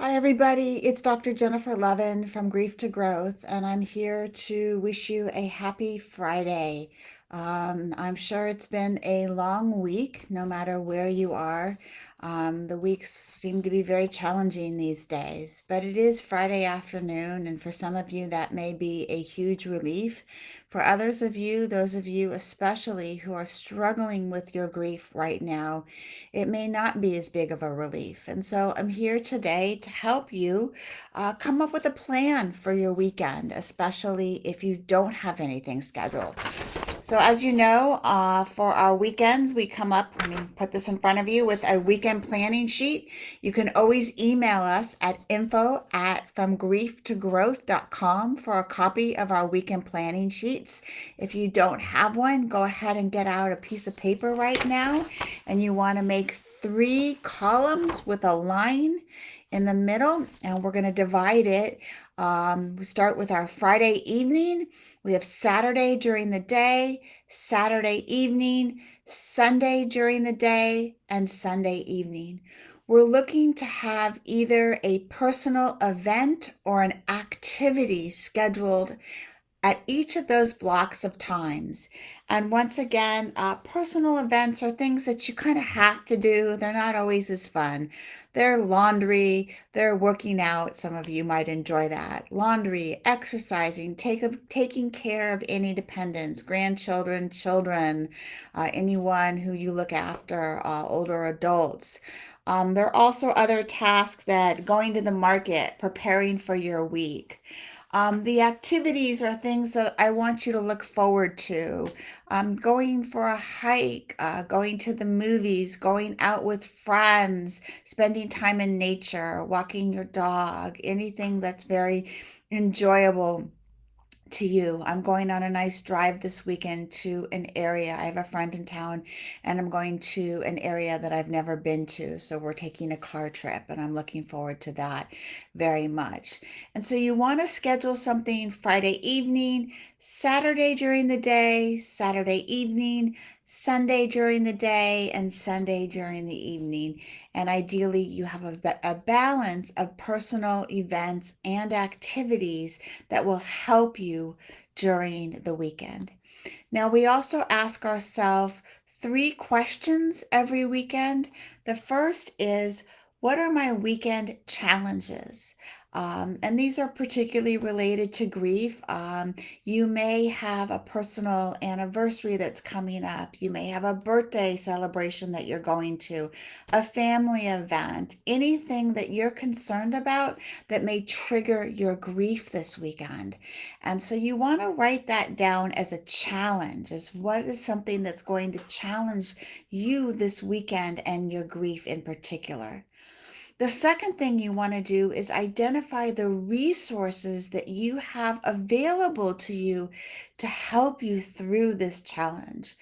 Hi, everybody. It's Dr. Jennifer Levin from Grief to Growth, and I'm here to wish you a happy Friday. I'm sure it's been a long week, no matter where you are. The weeks seem to be very challenging these days, but it is Friday afternoon, and for some of you, that may be a huge relief. For others of you, those of you especially who are struggling with your grief right now, it may not be as big of a relief. And so I'm here today to help you come up with a plan for your weekend, especially if you don't have anything scheduled. So, as you know, for our weekends, we come up, let me put this in front of you with a weekend planning sheet. You can always email us at info@fromgrieftogrowth.com for a copy of our weekend planning sheets. If you don't have one, go ahead and get out a piece of paper right now, and you want to make 3 columns with a line in the middle, and we're going to divide it. We start with our Friday evening. We have Saturday during the day, Saturday evening, Sunday during the day, and Sunday evening. We're looking to have either a personal event or an activity scheduled at each of those blocks of times. And once again, personal events are things that you kind of have to do. They're not always as fun. They're laundry, they're working out. Some of you might enjoy that. Laundry, exercising, taking care of any dependents, grandchildren, children, anyone who you look after, older adults. There are also other tasks that going to the market, preparing for your week. The activities are things that I want you to look forward to. Going for a hike, going to the movies, going out with friends, spending time in nature, walking your dog, anything that's very enjoyable to you. I'm going on a nice drive this weekend to an area. I have a friend in town, and I'm going to an area that I've never been to. So we're taking a car trip, and I'm looking forward to that very much. And so you want to schedule something Friday evening, Saturday during the day, Saturday evening, Sunday during the day, and Sunday during the evening. And ideally, you have a balance of personal events and activities that will help you during the weekend. Now, we also ask ourselves 3 questions every weekend. The first is, what are my weekend challenges? And these are particularly related to grief. You may have a personal anniversary that's coming up. You may have a birthday celebration that you're going to, a family event, anything that you're concerned about that may trigger your grief this weekend. And so you want to write that down as a challenge, as what is something that's going to challenge you this weekend and your grief in particular. The second thing you want to do is identify the resources that you have available to you to help you through this challenge.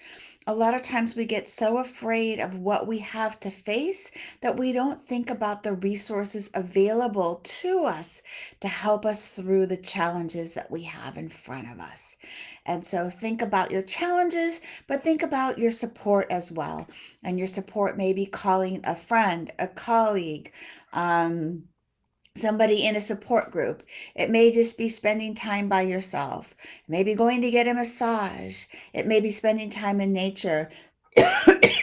A lot of times we get so afraid of what we have to face that we don't think about the resources available to us to help us through the challenges that we have in front of us. And so think about your challenges, but think about your support as well. And your support may be calling a friend, a colleague, um, somebody in a support group. It may just be spending time by yourself, maybe going to get a massage. It may be spending time in nature.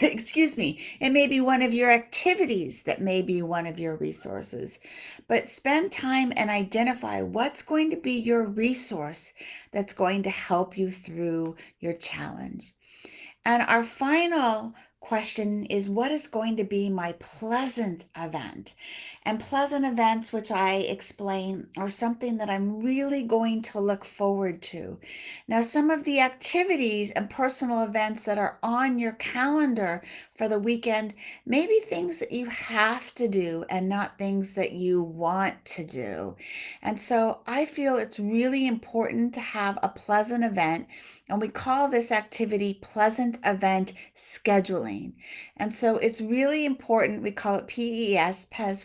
Excuse me. It may be one of your activities that may be one of your resources. But spend time and identify what's going to be your resource that's going to help you through your challenge. And our final question is, what is going to be my pleasant event? And pleasant events, which I explain, are something that I'm really going to look forward to. Now, some of the activities and personal events that are on your calendar for the weekend may be things that you have to do and not things that you want to do. And so I feel it's really important to have a pleasant event, and we call this activity pleasant event scheduling. And so it's really important. We call it PES, PES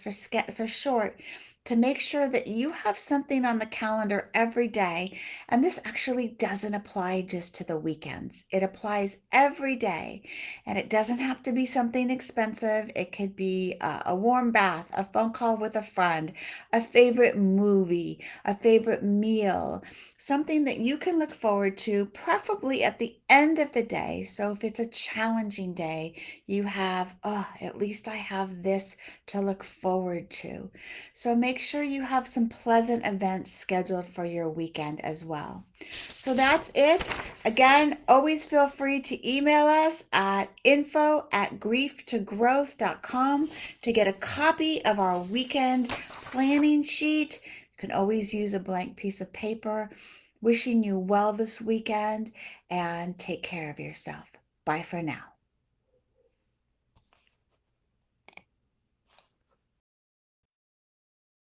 for short, to make sure that you have something on the calendar every day. And this actually doesn't apply just to the weekends, it applies every day. And it doesn't have to be something expensive. It could be a warm bath, a phone call with a friend, a favorite movie, a favorite meal, something that you can look forward to, preferably at the end of the day. So if it's a challenging day, you have, oh, at least I have this to look forward to. So make sure you have some pleasant events scheduled for your weekend as well. So that's it. Again, always feel free to email us at info@grieftogrowth.com to get a copy of our weekend planning sheet. You can always use a blank piece of paper. Wishing you well this weekend and take care of yourself. Bye for now.